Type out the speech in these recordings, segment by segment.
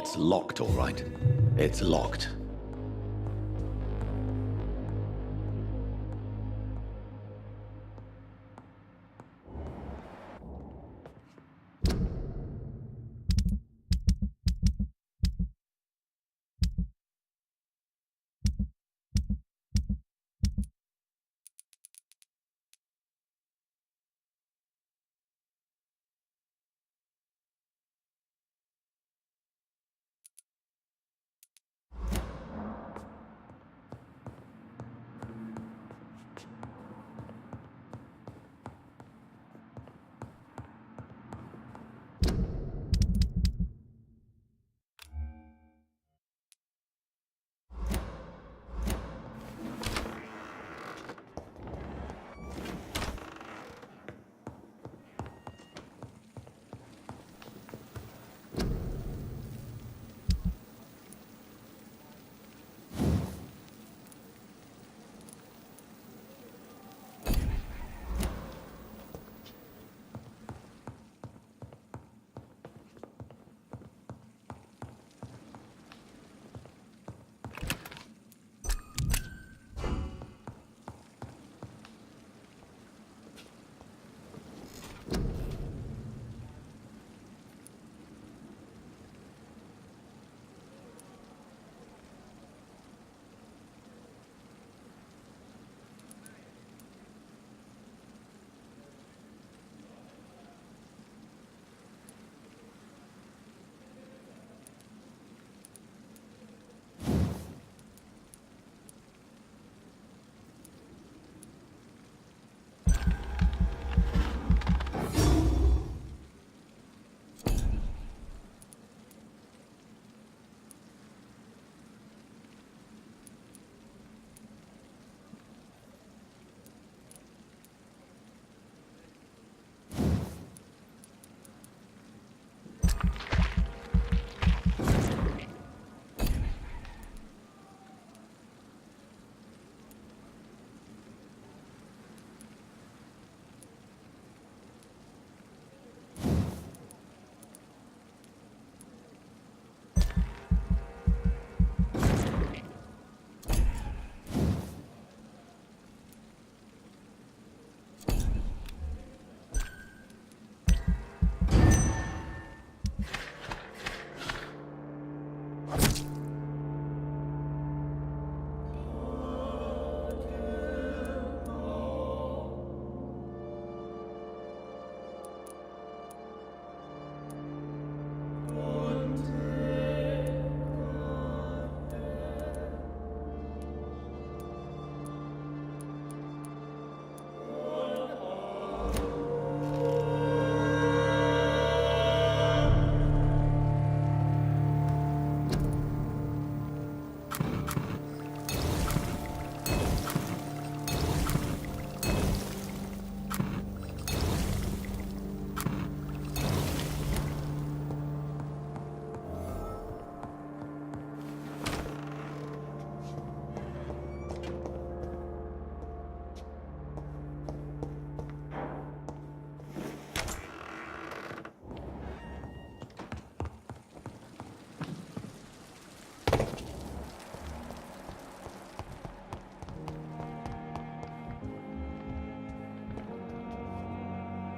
It's locked, all right. It's locked.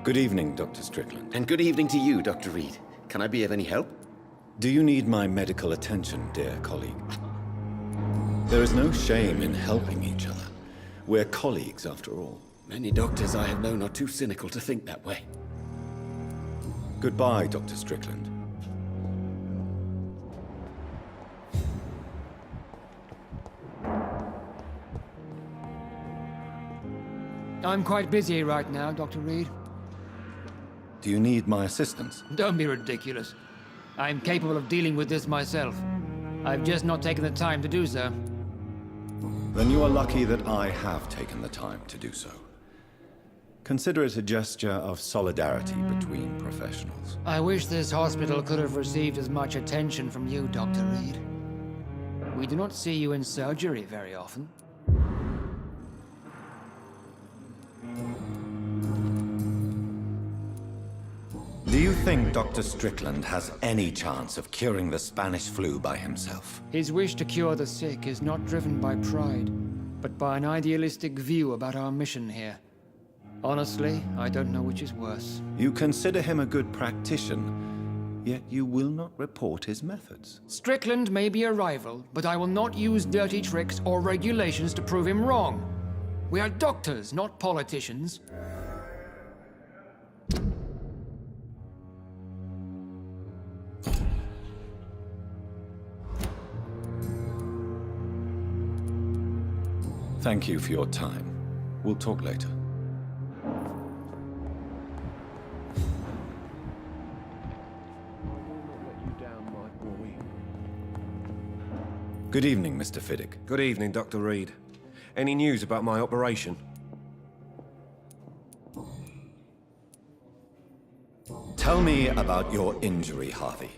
Good evening, Dr. Strickland. And good evening to you, Dr. Reid. Can I be of any help? Do you need my medical attention, dear colleague? There is no shame in helping each other. We're colleagues, after all. Many doctors I have known are too cynical to think that way. Goodbye, Dr. Strickland. I'm quite busy right now, Dr. Reid. Do you need my assistance? Don't be ridiculous. I'm capable of dealing with this myself. I've just not taken the time to do so. Then you are lucky that I have taken the time to do so. Consider it a gesture of solidarity between professionals. I wish this hospital could have received as much attention from you, Dr. Reid. We do not see you in surgery very often. you think Dr. Strickland has any chance of curing the Spanish flu by himself? His wish to cure the sick is not driven by pride, but by an idealistic view about our mission here. Honestly, I don't know which is worse. You consider him a good practitioner, yet you will not report his methods. Strickland may be a rival, but I will not use dirty tricks or regulations to prove him wrong. We are doctors, not politicians. Thank you for your time. We'll talk later. Good evening, Mr. Fiddick. Good evening, Dr. Reid. Any news about my operation? Tell me about your injury, Harvey.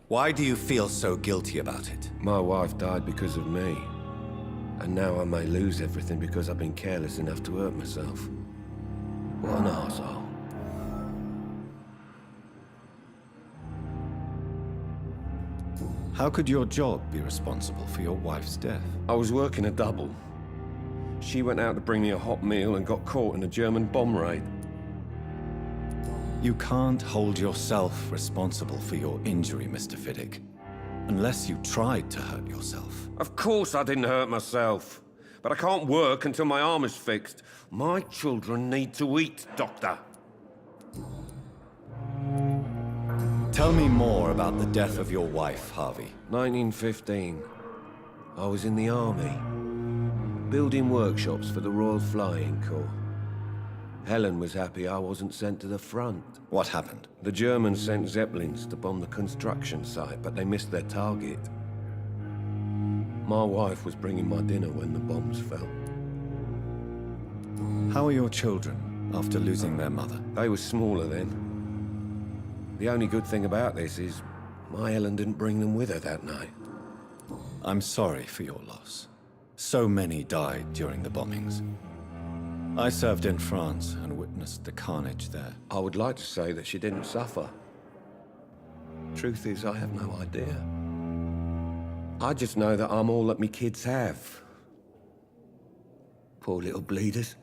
Why do you feel so guilty about it? My wife died because of me. And now I may lose everything because I've been careless enough to hurt myself. What an arsehole. How could your job be responsible for your wife's death? I was working a double. She went out to bring me a hot meal and got caught in a German bomb raid. You can't hold yourself responsible for your injury, Mr. Fiddick, unless you tried to hurt yourself. Of course I didn't hurt myself. But I can't work until my arm is fixed. My children need to eat, Doctor. Tell me more about the death of your wife, Harvey. 1915. I was in the army, building workshops for the Royal Flying Corps. Helen was happy I wasn't sent to the front. What happened? The Germans sent Zeppelins to bomb the construction site, but they missed their target. My wife was bringing my dinner when the bombs fell. How are your children after losing their mother? They were smaller then. The only good thing about this is my Helen didn't bring them with her that night. I'm sorry for your loss. So many died during the bombings. I served in France and witnessed the carnage there. I would like to say that she didn't suffer. Truth is, I have no idea. I just know that I'm all that me kids have. Poor little bleeders.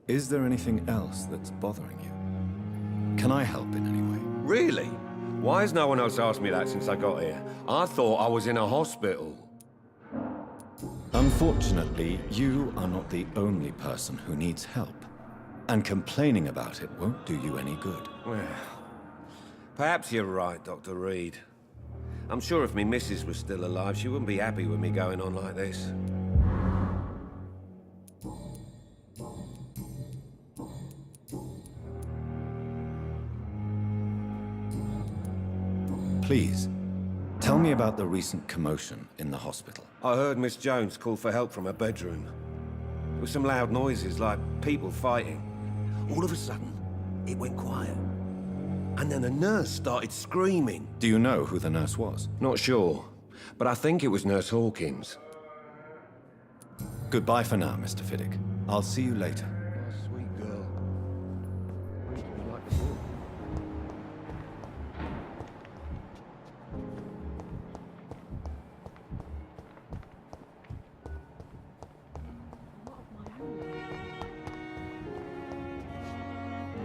Is there anything else that's bothering you? Can I help in any way? Really? Why has no one else asked me that since I got here? I thought I was in a hospital. Unfortunately, you are not the only person who needs help. And complaining about it won't do you any good. Well, perhaps you're right, Dr. Reid. I'm sure if me missus was still alive, she wouldn't be happy with me going on like this. Please, tell me about the recent commotion in the hospital. I heard Miss Jones call for help from her bedroom. There were some loud noises, like people fighting. All of a sudden, it went quiet. And then a nurse started screaming. Do you know who the nurse was? Not sure, but I think it was Nurse Hawkins. Goodbye for now, Mr. Fiddick. I'll see you later. Sweet girl.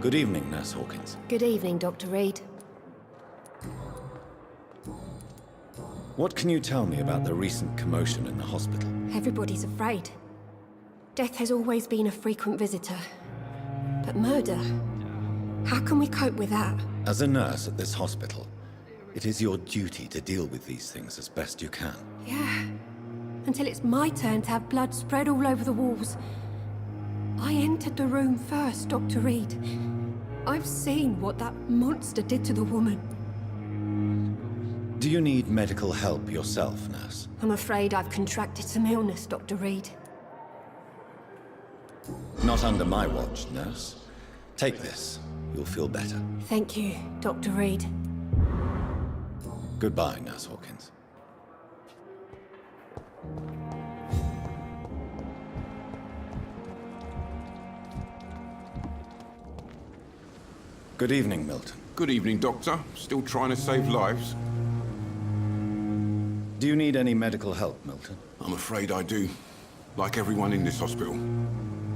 Good evening, Nurse Hawkins. Good evening, Dr. Reid. What can you tell me about the recent commotion in the hospital? Everybody's afraid. Death has always been a frequent visitor. But murder? How can we cope with that? As a nurse at this hospital, it is your duty to deal with these things as best you can. Yeah. Until it's my turn to have blood spread all over the walls. I entered the room first, Dr. Reid. I've seen what that monster did to the woman. Do you need medical help yourself, nurse? I'm afraid I've contracted some illness, Dr. Reid. Not under my watch, nurse. Take this. You'll feel better. Thank you, Dr. Reid. Goodbye, Nurse Hawkins. Good evening, Milton. Good evening, Doctor. Still trying to save lives? Do you need any medical help, Milton? I'm afraid I do. Like everyone in this hospital.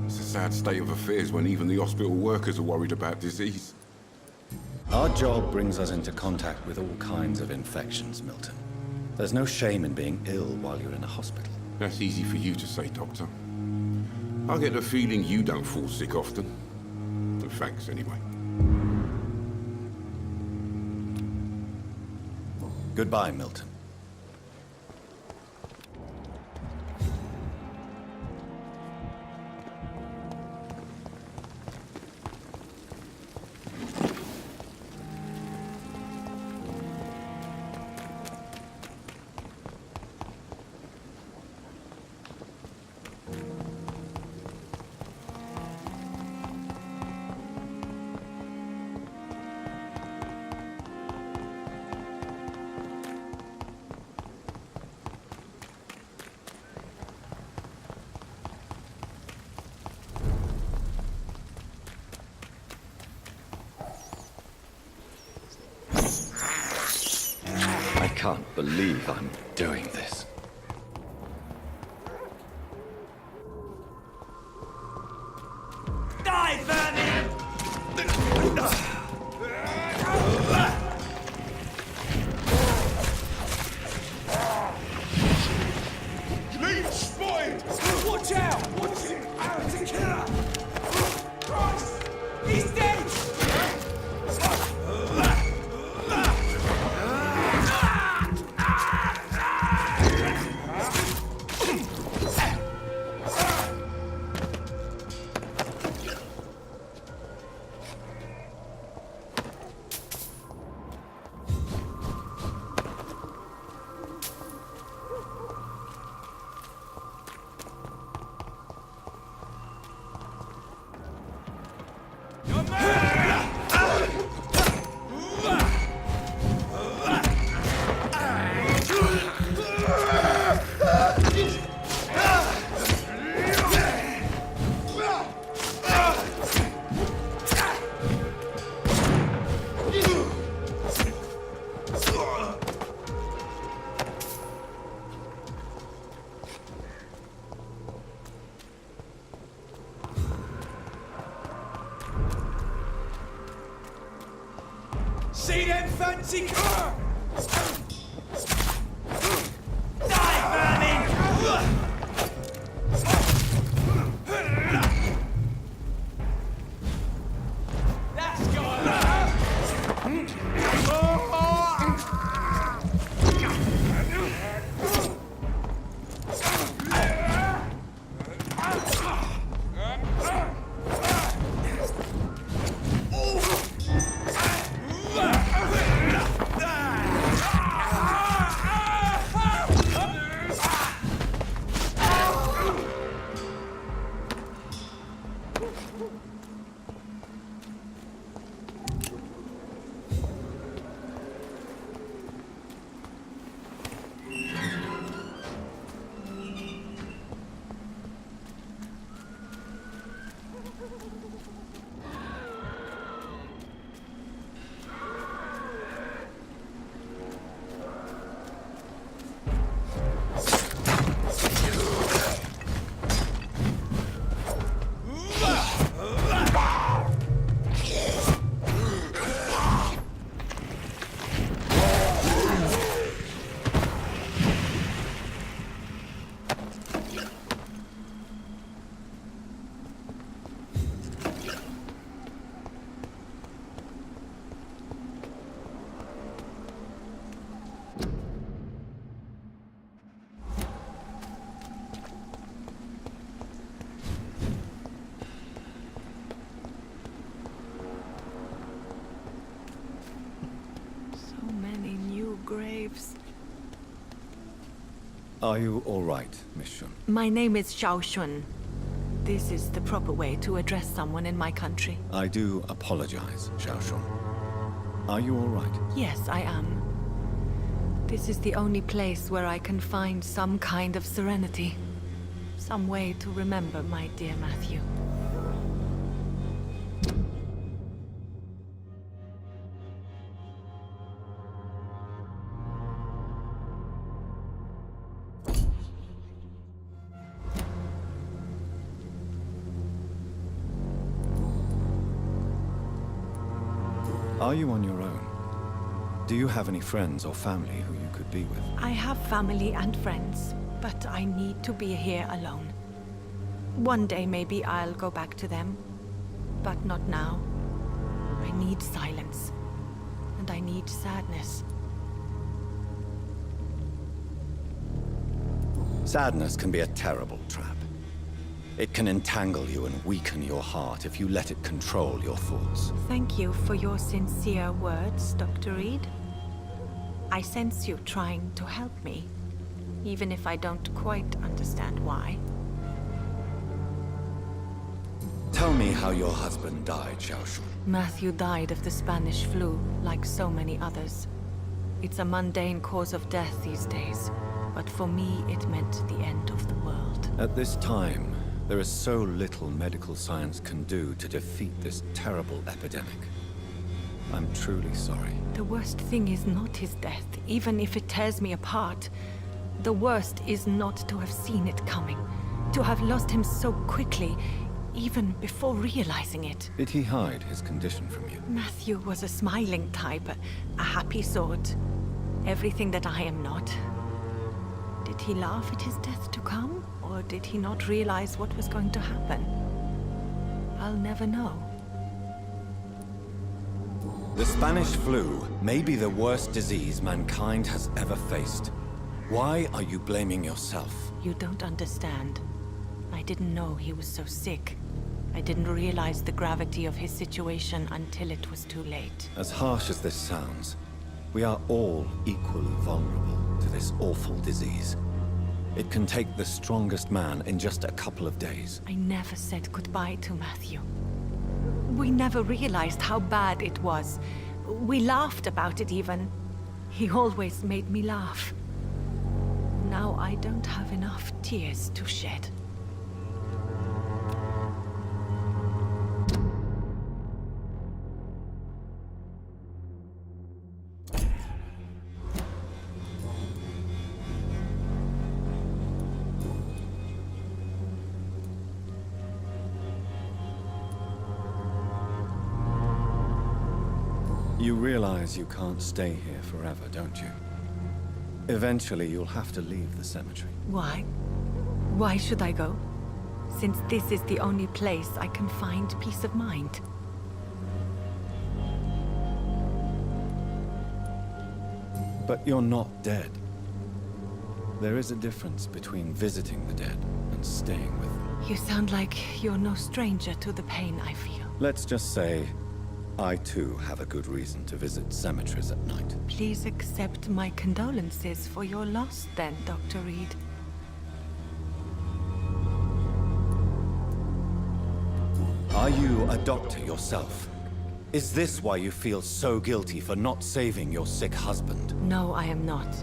It's a sad state of affairs when even the hospital workers are worried about disease. Our job brings us into contact with all kinds of infections, Milton. There's no shame in being ill while you're in a hospital. That's easy for you to say, Doctor. I get the feeling you don't fall sick often. Thanks, anyway. Goodbye, Milton. I can't believe I'm doing this. Die, vermin! Leave spotted! Watch out! What's it? It's a killer! Christ! He's dead! See them fancy car! Die, vermin! That's gone! Graves. Are you all right, Miss Shun? My name is Hsiao Shun. This is the proper way to address someone in my country. I do apologize, Hsiao Shun. Are you all right? Yes, I am. This is the only place where I can find some kind of serenity. Some way to remember my dear Matthew. Are you on your own? Do you have any friends or family who you could be with? I have family and friends, but I need to be here alone. One day maybe I'll go back to them, but not now. I need silence, and I need sadness. Sadness can be a terrible trap. It can entangle you and weaken your heart if you let it control your thoughts. Thank you for your sincere words, Dr. Reid. I sense you trying to help me, even if I don't quite understand why. Tell me how your husband died, Hsiao Shun. Matthew died of the Spanish flu, like so many others. It's a mundane cause of death these days, but for me it meant the end of the world. At this time, there is so little medical science can do to defeat this terrible epidemic. I'm truly sorry. The worst thing is not his death, even if it tears me apart. The worst is not to have seen it coming, to have lost him so quickly, even before realizing it. Did he hide his condition from you? Matthew was a smiling type, a happy sort. Everything that I am not. Did he laugh at his death to come? Or did he not realize what was going to happen? I'll never know. The Spanish flu may be the worst disease mankind has ever faced. Why are you blaming yourself? You don't understand. I didn't know he was so sick. I didn't realize the gravity of his situation until it was too late. As harsh as this sounds, we are all equally vulnerable to this awful disease. It can take the strongest man in just a couple of days. I never said goodbye to Matthew. We never realized how bad it was. We laughed about it even. He always made me laugh. Now I don't have enough tears to shed. You realize you can't stay here forever, don't you? Eventually, you'll have to leave the cemetery. Why? Why should I go? Since this is the only place I can find peace of mind. But you're not dead. There is a difference between visiting the dead and staying with them. You sound like you're no stranger to the pain I feel. Let's just say, I too have a good reason to visit cemeteries at night. Please accept my condolences for your loss then, Dr. Reid. Are you a doctor yourself? Is this why you feel so guilty for not saving your sick husband? No, I am not.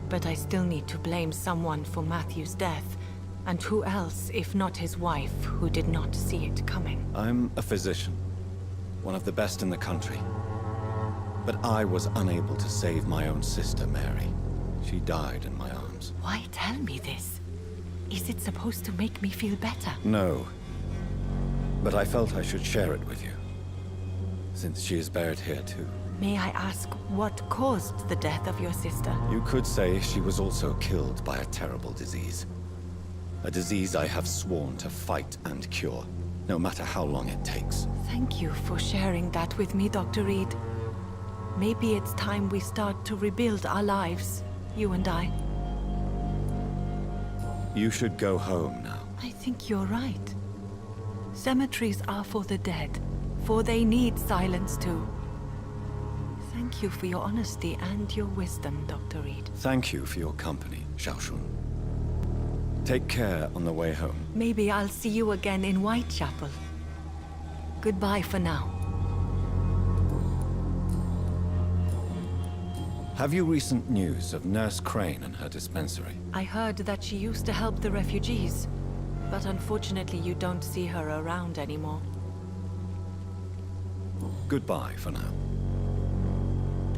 But I still need to blame someone for Matthew's death. And who else, if not his wife, who did not see it coming? I'm a physician, one of the best in the country. But I was unable to save my own sister, Mary. She died in my arms. Why tell me this? Is it supposed to make me feel better? No. But I felt I should share it with you, since she is buried here too. May I ask what caused the death of your sister? You could say she was also killed by a terrible disease. A disease I have sworn to fight and cure, no matter how long it takes. Thank you for sharing that with me, Dr. Reid. Maybe it's time we start to rebuild our lives, you and I. You should go home now. I think you're right. Cemeteries are for the dead, for they need silence too. Thank you for your honesty and your wisdom, Dr. Reid. Thank you for your company, Hsiao Shun. Take care on the way home. Maybe I'll see you again in Whitechapel. Goodbye for now. Have you recent news of Nurse Crane and her dispensary? I heard that she used to help the refugees, but unfortunately you don't see her around anymore. Goodbye for now.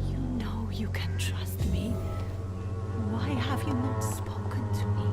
You know you can trust me. Why have you not spoken to me?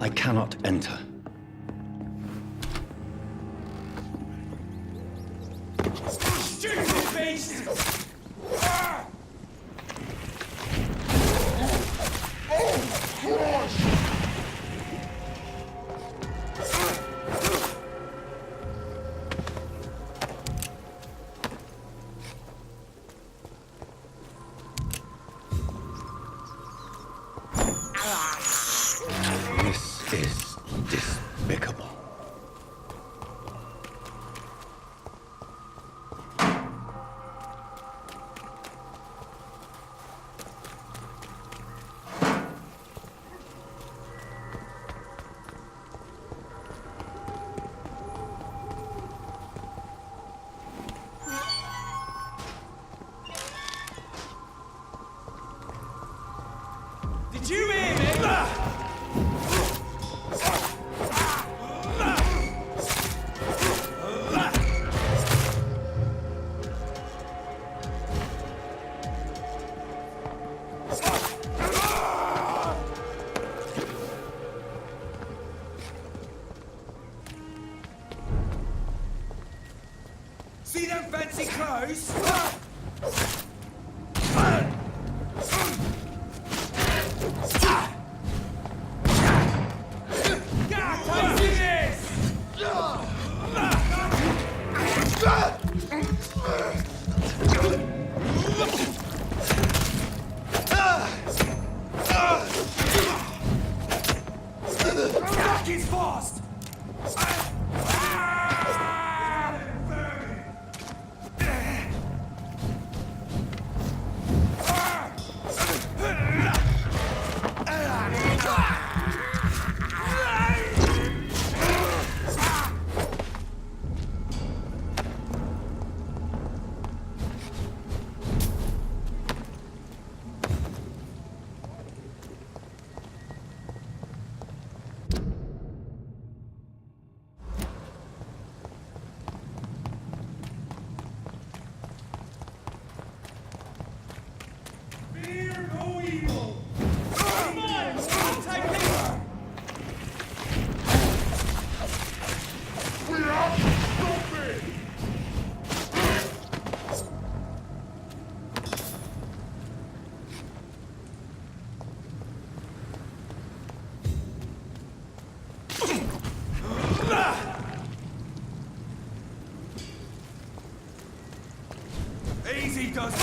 I cannot enter. Stupid beast! Ah! Oh, Christ! This is despicable. Did you hear me? See them fancy clothes? God, take this! Back is fast! Fear no evil! Come on! I'll take it! We are stupid! Easy does it!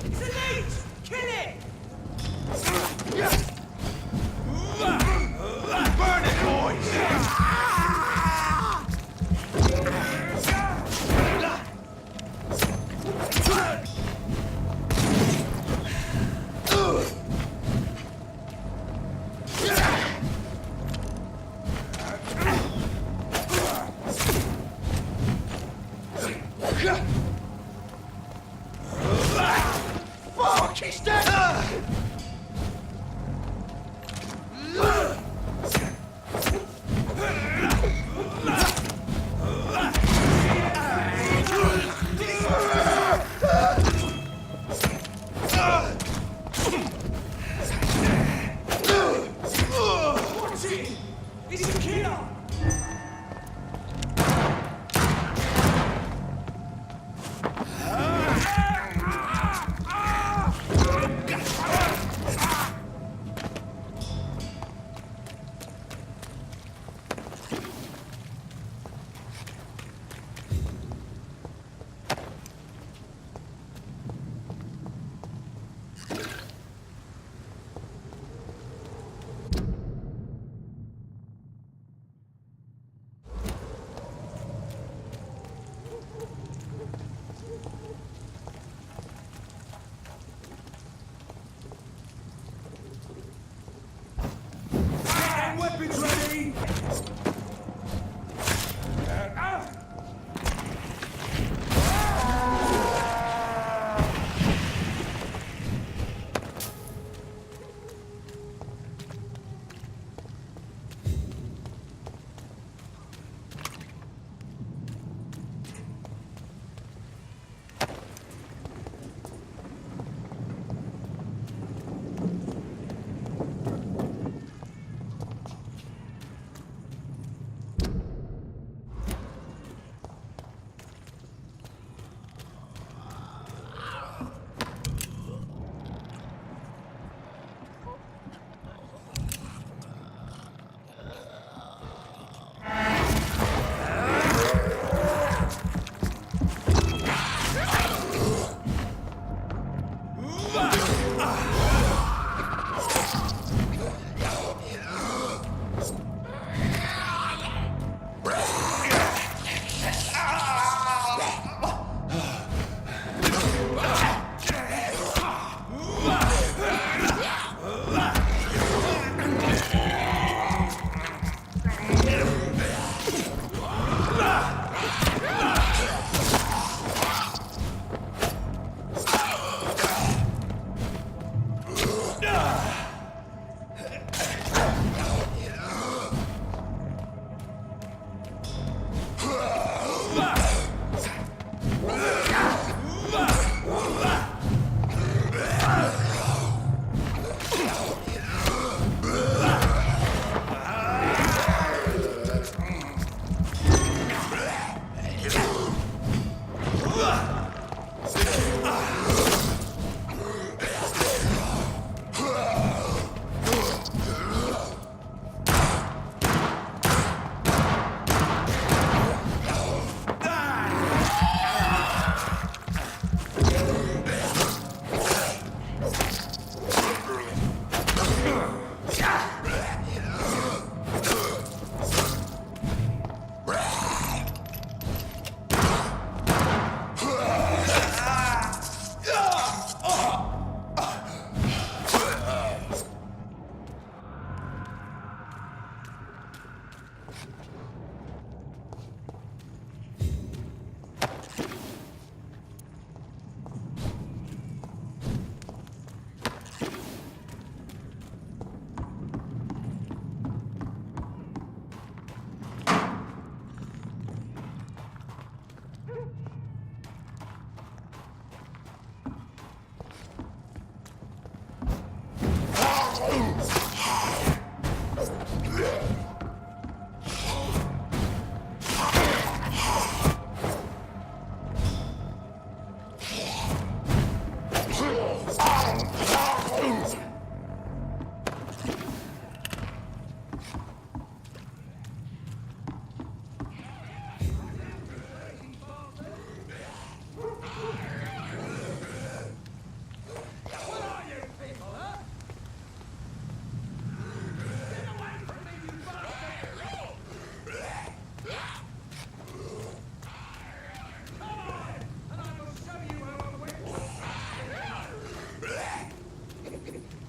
It's a leech! Kill it! Burn it, boys!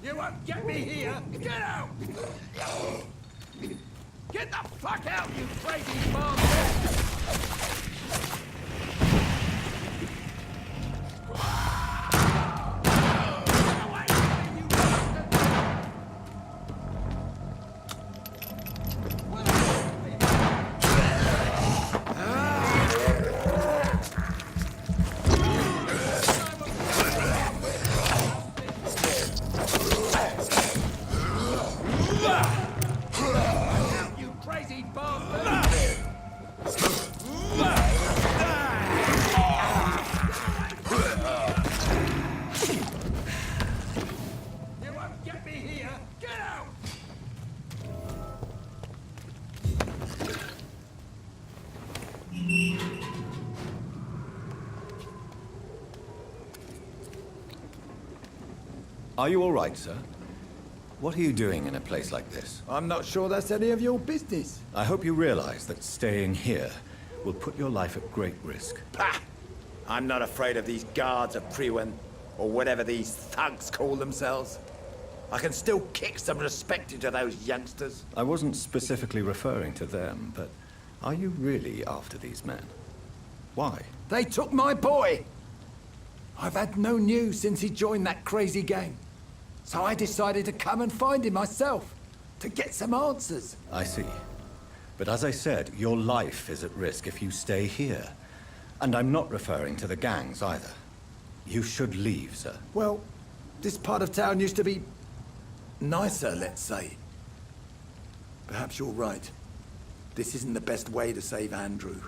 You won't get me here! Get out! Get the fuck out, you crazy bastard! Are you all right, sir? What are you doing in a place like this? I'm not sure that's any of your business. I hope you realize that staying here will put your life at great risk. Pah! I'm not afraid of these guards of Priwen, or whatever these thugs call themselves. I can still kick some respect into those youngsters. I wasn't specifically referring to them, but are you really after these men? Why? They took my boy! I've had no news since he joined that crazy gang. So I decided to come and find him myself, to get some answers. I see. But as I said, your life is at risk if you stay here. And I'm not referring to the gangs either. You should leave, sir. Well, this part of town used to be nicer, let's say. Perhaps you're right. This isn't the best way to save Andrew.